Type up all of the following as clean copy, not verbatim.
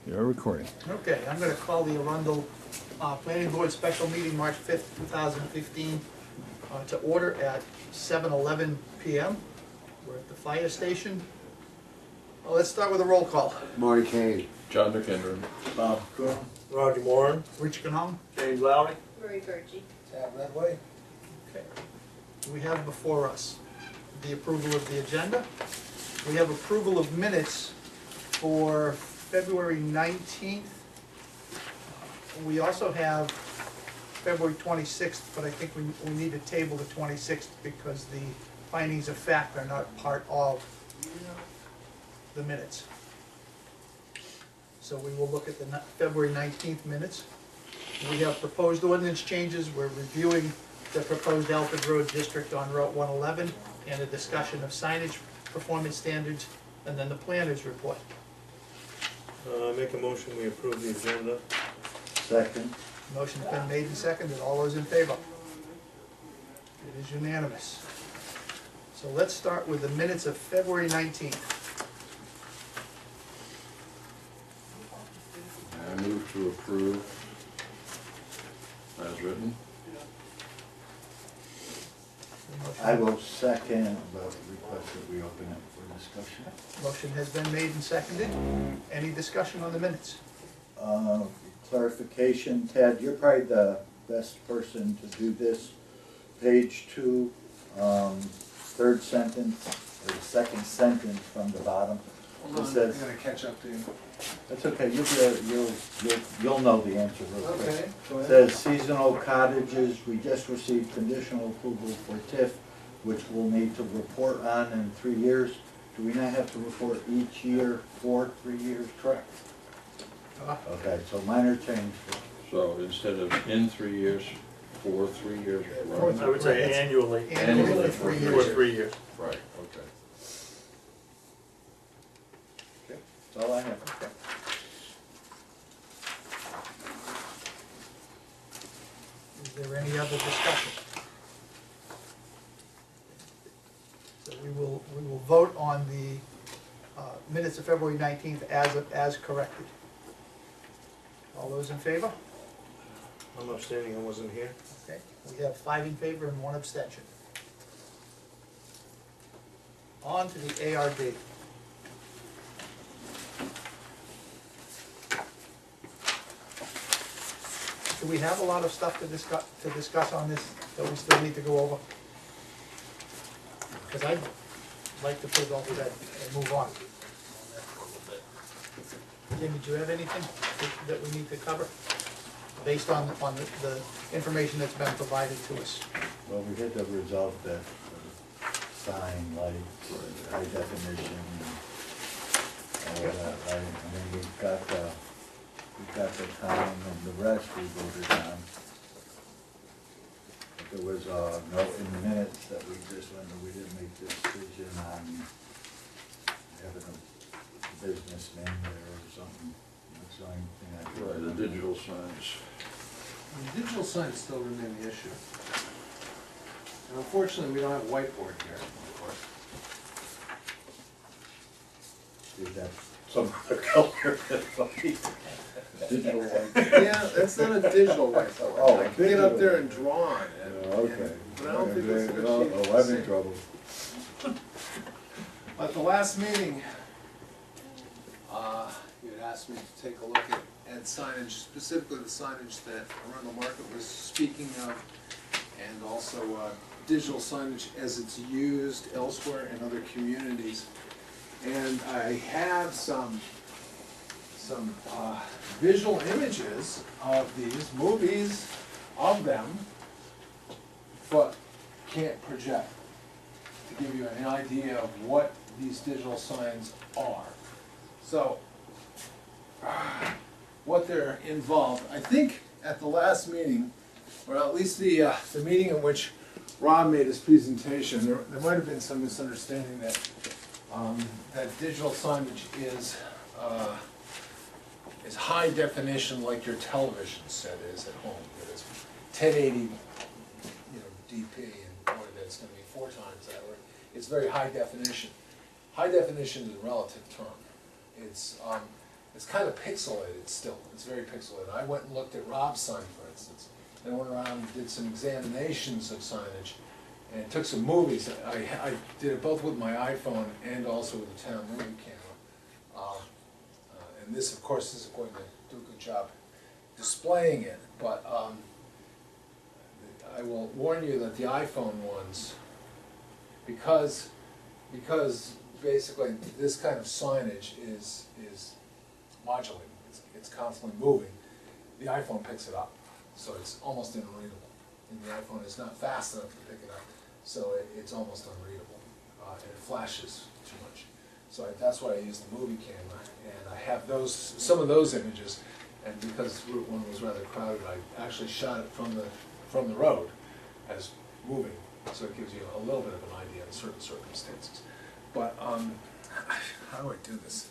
You're recording. Okay, I'm gonna call the Arundel Planning Board Special Meeting, March 5th, 2015, to order at 7:11 PM. We're at the fire station. Let's start with a roll call. Marty Kane. John McHenry. Bob Coon. Roger Moore. Rich Canong. James Lowry. Rory Burgee. Tab Redway. Okay. We have before us the approval of the agenda. We have approval of minutes for February 19th. We also have February 26th, but I think we need to table the 26th because the findings of fact are not part of the minutes. So we will look at the February 19th minutes. We have proposed ordinance changes. We're reviewing the proposed Alfred Road District on Route 111 and a discussion of signage performance standards, and then the planner's report. Make a motion, we approve the agenda. Second. Motion's been made and seconded. All those in favor? It is unanimous. So let's start with the minutes of February 19th. I move to approve as written. I will second, but request that we open it for discussion. Motion has been made and seconded. Any discussion on the minutes? Clarification, Ted, you're probably the best person to do this. Page 2, third sentence, or the second sentence from the bottom. Hold It on, says, I'm gonna catch up to you. that's okay, you'll know the answer real quick. Okay, go It ahead. says seasonal cottages, we just received conditional approval for TIF, which we'll need to report on in 3 years. Do we not have to report each year for 3 years, correct? Okay, so minor change. So instead of in 3 years, for 3 years. Right. I would say annually. Annually, 3 For years. 3 years. Right, okay. That's all I have. Is there any other discussion? So we will vote on the minutes of February 19th as corrected. All those in favor? I'm abstaining, I wasn't here. Okay, we have 5 in favor and 1 abstention. On to the ARD. Do we have a lot of stuff to discuss on this that we still need to go over? Because I'd like to put it over that and move on. Jimmy, do you have anything that we need to cover based on the information that's been provided to us? Well, we had to resolve that sign, lights, high definition, and all of that, right? I mean, we've got the time and the rest we voted on. But there was a note in the minutes that we just went, we didn't make the decision on having a business name there or something. That's the only thing I could Right, the remember. digital signs. The digital signs still remain the issue. And unfortunately, we don't have a whiteboard here, of course. Did that some color digital one. Yeah, that's not a digital whiteboard. Oh, I can get up digital. there and draw on it. Oh, okay. But I don't think that's a good shape. Oh, I'm in trouble. At the last meeting, you had asked me to take a look at signage, specifically the signage that Arundel Market was speaking of, and also digital signage as it's used elsewhere in other communities. And I have some visual images of these movies of them, but can't project to give you an idea of what these digital signs are. So, what they're involved, I think at the last meeting, or at least the meeting in which Rob made his presentation, there might have been some misunderstanding that that digital signage is high definition like your television set is at home. That it's 1080, DP, and boy, that's going to be 4 times that. Or it's very high definition. High definition is a relative term. It's it's kind of pixelated still, it's very pixelated. I went and looked at Rob's sign, for instance, and went around and did some examinations of signage, and took some movies. I did it both with my iPhone and also with the town movie camera. And this, of course, isn't going to do a good job displaying it, but I will warn you that the iPhone ones, because basically this kind of signage is modulating, it's constantly moving, the iPhone picks it up, so it's almost unreadable. And the iPhone is not fast enough to pick it up, so it's almost unreadable, and it flashes too much. So that's why I use the movie camera, and I have some of those images, and because Route 1 was rather crowded, I actually shot it from the road as moving, so it gives you a little bit of an idea in certain circumstances. But how do I do this?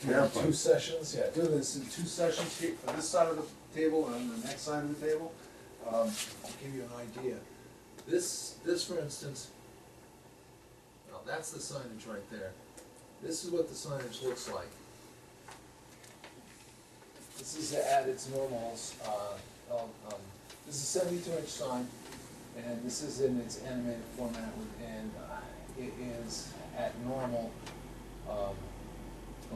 Yeah, Two sessions, yeah, do this in 2 sessions here, for this side of the table and on the next side of the table. I'll give you an idea. This for instance, well, that's the signage right there. This is what the signage looks like. This is at its normals. This is a 72-inch sign, and this is in its animated format, and it is at normal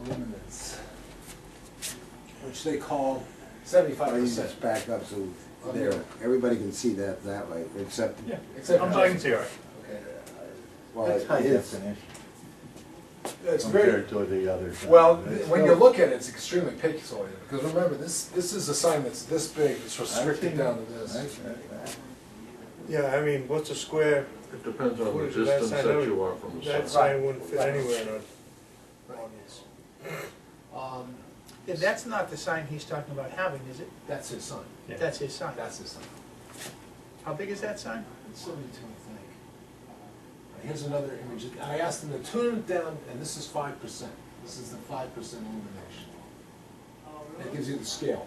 luminance, which they call 75%. Why don't you just back up so there, everybody can see that way, except, Except I'm for going to. Okay. well, That's high it's, definition It's very, compared to the other side. well, when you look at it, it's extremely pixelated, because remember, this is a sign that's this big, it's restricted down to this. Yeah, I mean, what's a square, It depends on the Footage of that distance sign, that that you are from the that sign. sign wouldn't fit Right. anywhere in a Right. audience. Yeah, that's not the sign he's talking about having, is it? That's his sign, That's his sign. that's his sign. How big is that sign? It's 72, I think. Here's another image. I asked them to tune it down, and this is 5%. This is the 5% illumination. That gives you the scale.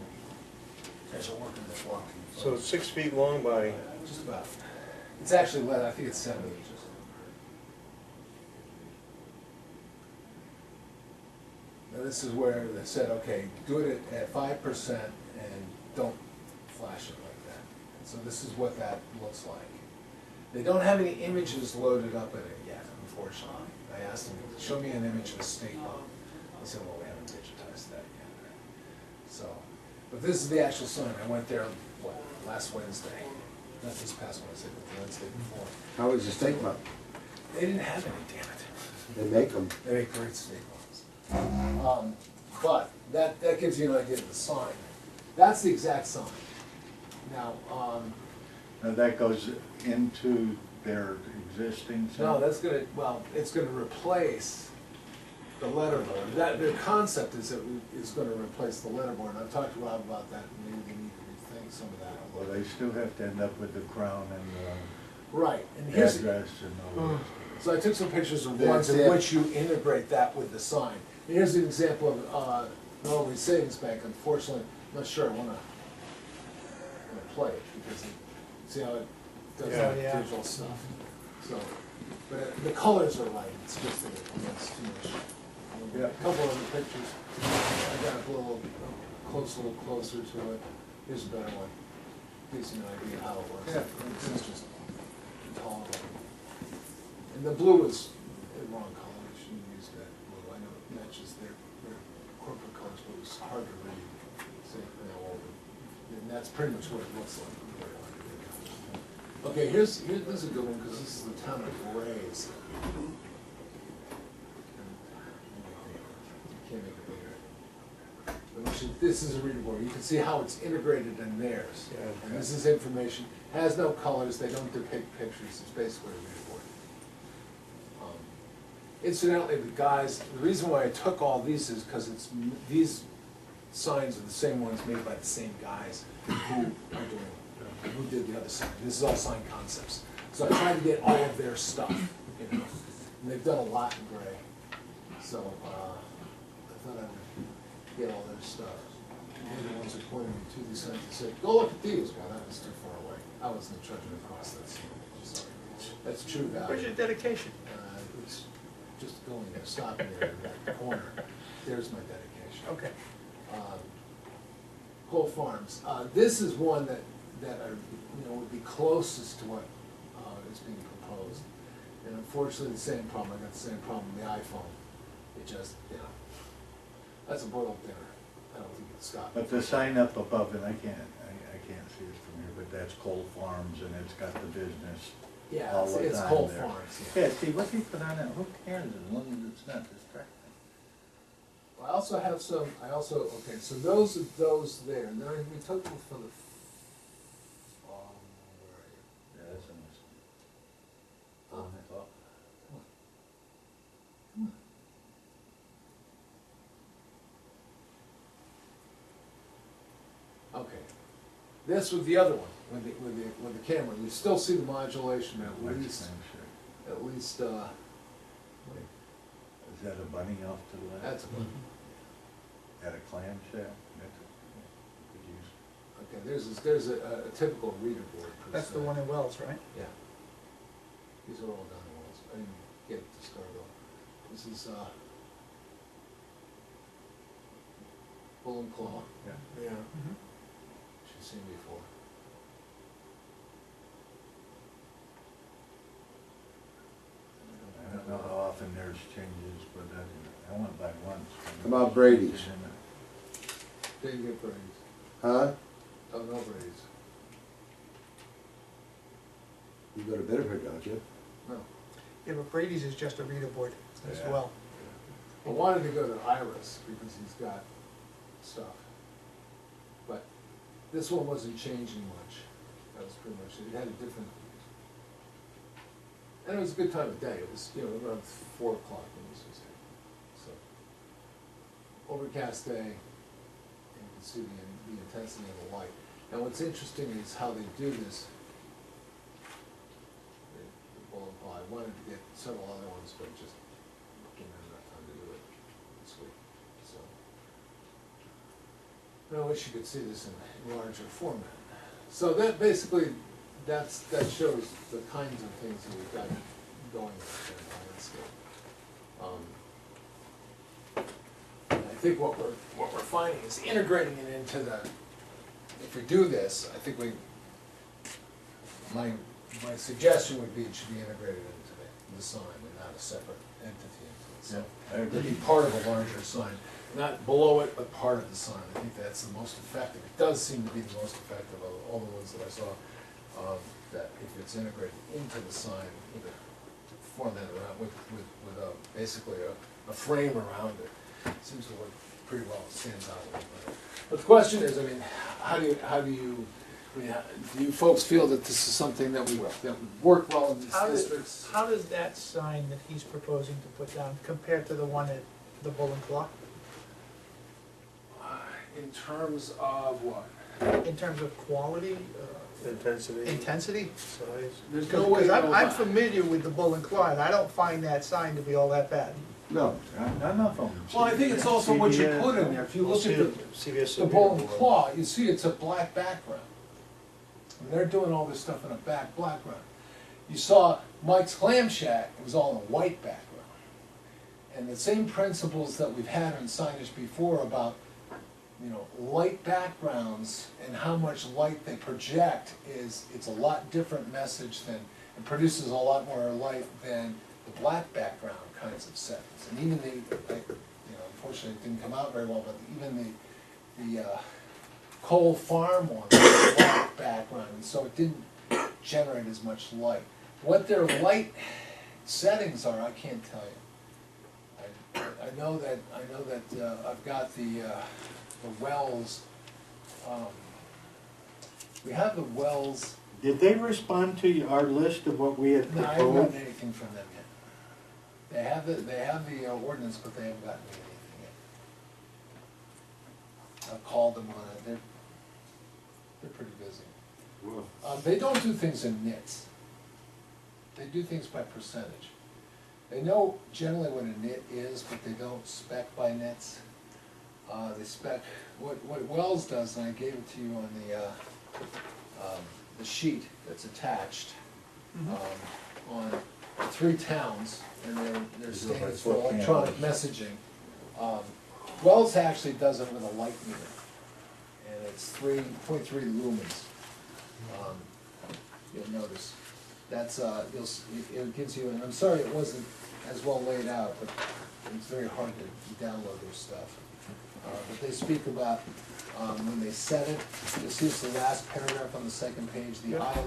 As you're working this walking. So it's 6 feet long by, Just about. It's actually less, I think it's 7 inches. Now this is where they said, okay, do it at 5% and don't flash it like that. So this is what that looks like. They don't have any images loaded up in it yet, unfortunately. I asked them, show me an image of a state bomb. They said, well, we haven't digitized that yet. So, but this is the actual sign. I went there, what, last Wednesday? Not this past Wednesday, but the Wednesday before. how was the steak bun? They didn't have any, damn it. They make them, They make great steak bombs. But that gives you an idea of the sign. That's the exact sign. Now, Now that goes into their existing sign? no, that's gonna, well, it's gonna replace the letterboard. Their concept is gonna replace the letterboard, and I've talked to Rob about that, and maybe they need to rethink some of that. Well, they still have to end up with the crown and Right, and the here's, address and all that. so I took some pictures of That's ones in it. which you integrate that with the sign. And here's an example of Norway Savings Bank. Unfortunately, I'm not sure I wanna play it, because see how it does Yeah. that digital stuff. So, but the colors are right, it's just that it's too much. Yeah. A couple of the pictures, I got a little closer to it. Here's a better one. Gives you an idea how it works. Yeah. This is just tall. And the blue is the wrong color, you shouldn't use that blue. I know it matches their corporate colors, but it's hard to read. So, and that's pretty much what it looks like. Okay, this is a good one, because this is the town of Grays. Can't make it bigger. But this is a reader board. You can see how it's integrated in theirs. Yeah. And this is information, has no colors, they don't depict pictures, it's basically a reader board. Incidentally, the reason why I took all these is because these signs are the same ones made by the same guys who did the other sign. This is all sign concepts. So I tried to get all of their stuff, you know, and they've done a lot in Gray. So, I thought I would get all their stuff. They're the ones that pointed me to these signs and said, go look at these. Well, that was too far away. I wasn't trudging across that street. So, that's true value. Where's your dedication? It's just going there, stopping there at that corner. There's my dedication. information. Okay. Cole Farms, this is one that are, would be closest to what, is being proposed. And unfortunately, the same problem, I got the same problem with the iPhone. It just, that's a boiled dinner. I don't think it's Scott. But the sign up above it, I can't see it from here, but that's Cole Farms and it's got the business. Yeah, all the it's time Cole there. Farms, Yeah, see, what he put on that, who cares, as long as it's not distracting. I also have some, okay, so those are those there, and then we took them for the, where are you? Yeah, that's a nice. Okay, this was the other one, with the camera, you still see the modulation at least, Is that a bunny off to the left? that's one. At a clamshell? Good use. Okay, there's a typical reader board per That's the se. one in Wells, right? Yeah. These are all done wells, I didn't get it to start off. This is, Bull and Claw, Yeah. Yeah. Mhm. which you've seen before. I don't know how often there's changes, but I went by once. How about Brady's? Didn't get Brady's. Huh? Oh, no Brady's. You go to Biddeford, don't you? No. Yeah, but Brady's is just a reader board as Yeah. well. I wanted to go to Iris because he's got stuff. But this one wasn't changing much. That was pretty much it. It had a different, and it was a good time of day. It was, around 4 o'clock when this was here. So, overcast day, and you can see the intensity of the light. Now what's interesting is how they do this. The Bull and Claw. I wanted to get several other ones, but just didn't have enough time to do it this week, so. I wish you could see this in larger format. So that basically, that shows the kinds of things that we've got going on in the landscape. And I think what we're finding is integrating it into the, if we do this, I think my suggestion would be it should be integrated into the sign and not a separate entity into itself. I It'd agree. be part of a larger sign, not below it, but part of the sign. I think that's the most effective. It does seem to be the most effective of all the ones that I saw, that if it's integrated into the sign with a format around, with basically a frame around it, seems to work pretty well, it stands out a little bit. But the question is, I mean, do you folks feel that this is something that would work well in these districts? How does that sign that he's proposing to put down compare to the one at the Bull and Claw? In terms of what? In terms of quality, intensity? Size. There's no way Because to I'm know I'm about- familiar with the Bull and Claw, and I don't find that sign to be all that bad. No. None of them. Well, I think it's also what you put in there. If you look at CVS. the Bull and Claw, you see it's a black background. And they're doing all this stuff in a background. You saw Mike's Clam Shack, it was all in a white background. And the same principles that we've had on signage before about, light backgrounds and how much light they project it's a lot different message than, it produces a lot more light than the black background kinds of settings. And even unfortunately it didn't come out very well, but even the Cole Farm one was a black background, and so it didn't generate as much light. What their light settings are, I can't tell you. I know that I've got the wells. We have the wells. Did they respond to our list of what we had No, I haven't gotten proposed? anything from them yet. They have the ordinance, but they haven't gotten me anything yet. I've called them on it. They're pretty busy. They don't do things in nits. They do things by percentage. They know generally what a nit is, but they don't spec by nits. They spec, what Wells does, and I gave it to you on the sheet that's attached, on 3 towns, and their standards for electronic messaging. Wells actually does it with a light meter, and it's 3.3 lumens. You'll notice, that's, it gives you, and I'm sorry it wasn't as well laid out, but it's very hard to download their stuff. But they speak about, when they set it, you'll see it's the last paragraph on the second page, the eye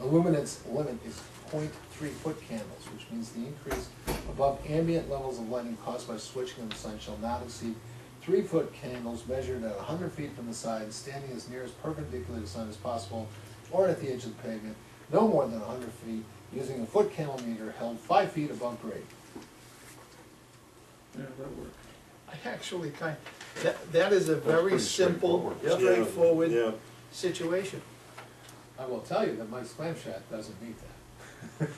illuminance limit is 0.3 foot candles, which means the increase above ambient levels of lighting caused by switching of the sign shall not exceed 3 foot candles measured at 100 feet from the side, standing as near as perpendicular to the sign as possible, or at the edge of the pavement, no more than 100 feet, using a foot candle meter held 5 feet above grade. Yeah, that works. I actually that is a very pretty simple, straightforward. straightforward Yeah, situation. I will tell you that Mike's Clam Shack doesn't meet that.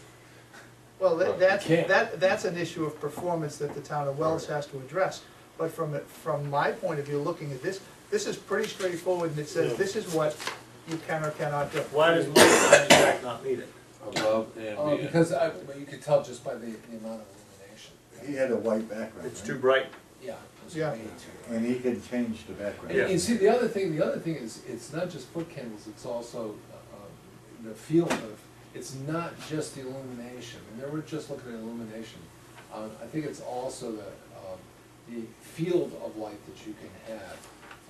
Well, Well, can't. that's an issue of performance that the town of Wells has to address. But from my point of view, looking at this, this is pretty straightforward, and it says, Yeah. this is what you can or cannot do. why does Mike's Clam Shack not meet it? Above ambient. Because well, you could tell just by the amount of illumination. He had a white background, It's right? too bright. Yeah. it was Yeah. way too- And he can change the background. And see, the other thing is, it's not just foot candles, it's also, the field of, it's not just the illumination, and there we're just looking at illumination. I think it's also the field of light that you can have,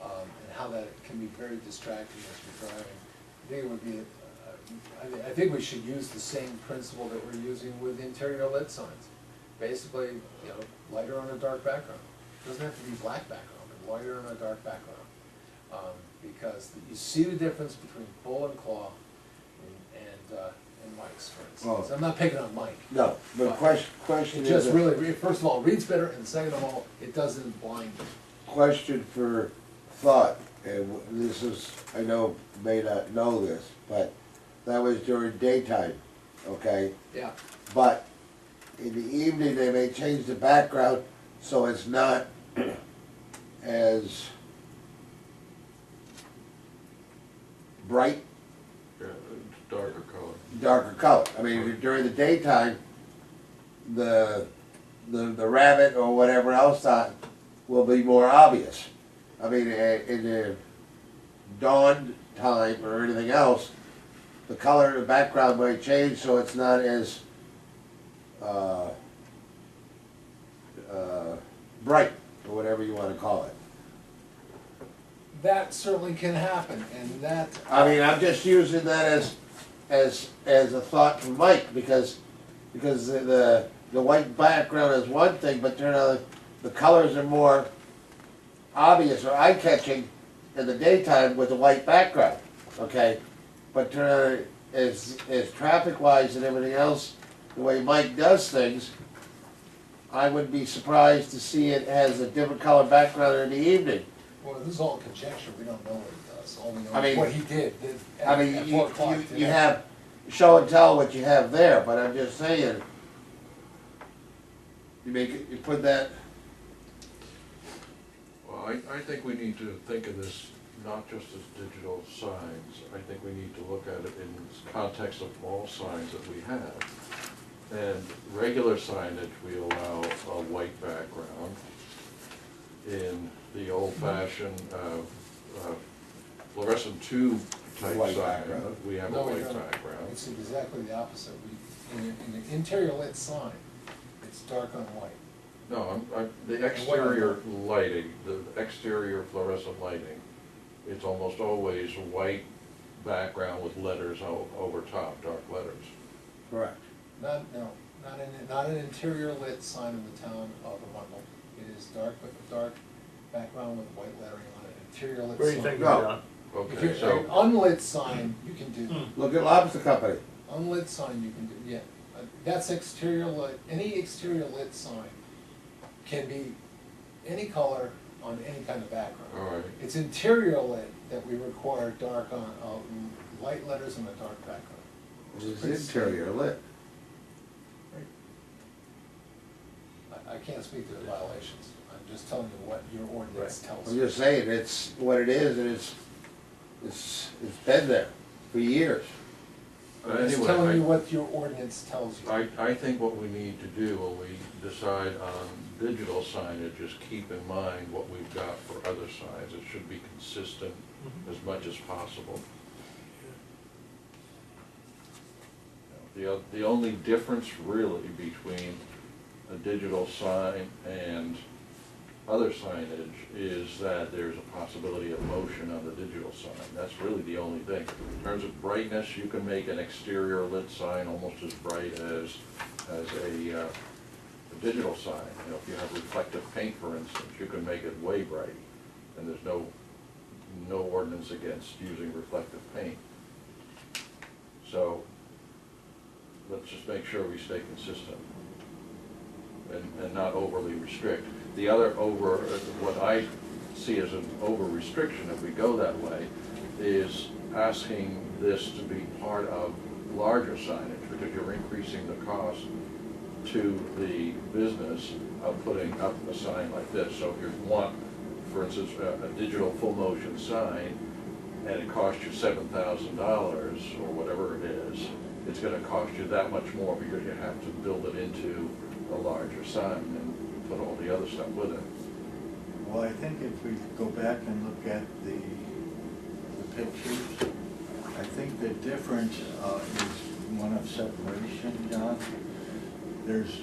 and how that can be very distracting as you're driving. I think it would be, I think we should use the same principle that we're using with interior lit signs. Basically, you know, lighter on a dark background. Doesn't have to be black background, but lighter on a dark background. Because you see the difference between bull and claw and Mike's, for instance. Well- I'm not picking on Mike. No, but question It just is, really, first of all, reads better, and second of all, it doesn't blind you. question for thought, and this is, I know, may not know this, but that was during daytime, okay? Yeah, But in the evening, they may change the background so it's not as bright, Yeah, darker color. darker color. I mean, during the daytime, the rabbit or whatever else on will be more obvious. I mean, in the dawn time or anything else, the color of the background might change so it's not as bright, or whatever you wanna call it. that certainly can happen, and that, I mean, I'm just using that as a thought from Mike, because the white background is one thing, but turn out the colors are more obvious or eye-catching in the daytime with the white background, okay? But turn out, as traffic-wise and everything else, the way Mike does things, I would be surprised to see it has a different color background in the evening. well, this is all conjecture, we don't know what he does, all we know I mean- is what he did I mean, at you 4 o'clock you today. have, show and tell what you have there, but I'm just saying, you make it, you put that, Well, I think we need to think of this not just as digital signs. I think we need to look at it in context of all signs that we have. And regular signage, we allow a white background. In the old-fashioned fluorescent tube type White sign, background. we have a No, we white don't. background. It's exactly the opposite, in an interior lit sign, it's dark on white. No, the exterior lighting, the exterior fluorescent lighting, it's almost always white background with letters over top, dark letters. correct. Not an interior lit sign in the town of Arundel. It is dark background with white lettering on it, interior lit sign. Where do you think, No. John? If Okay, you're, so, an unlit sign, you can do, Look at Lobster Company. unlit sign, you can do, yeah. That's exterior lit, any exterior lit sign can be any color on any kind of background. all right, It's interior lit that we require dark light letters on a dark background. It's interior lit. I can't speak to the violations, I'm just telling you what your ordinance tells I'm you. just saying, it's what it is, and it's been there for years. It's Anyway, telling you what your ordinance tells you. I think what we need to do when we decide on digital signage is keep in mind what we've got for other signs. It should be consistent as much as possible. The only difference really between a digital sign and other signage is that there's a possibility of motion on the digital sign. That's really the only thing. In terms of brightness, you can make an exterior lit sign almost as bright as a digital sign. You know, if you have reflective paint, for instance, you can make it way bright, and there's no ordinance against using reflective paint. So let's just make sure we stay consistent and not overly restrict. The other what I see as an over-restriction, if we go that way, is asking this to be part of larger signage, because you're increasing the cost to the business of putting up a sign like this. So if you want, for instance, a digital full motion sign, and it costs you $7,000 or whatever it is, it's gonna cost you that much more, because you have to build it into a larger sign and put all the other stuff with it. Well, I think if we go back and look at the pictures, I think the difference is one of separation, John. There's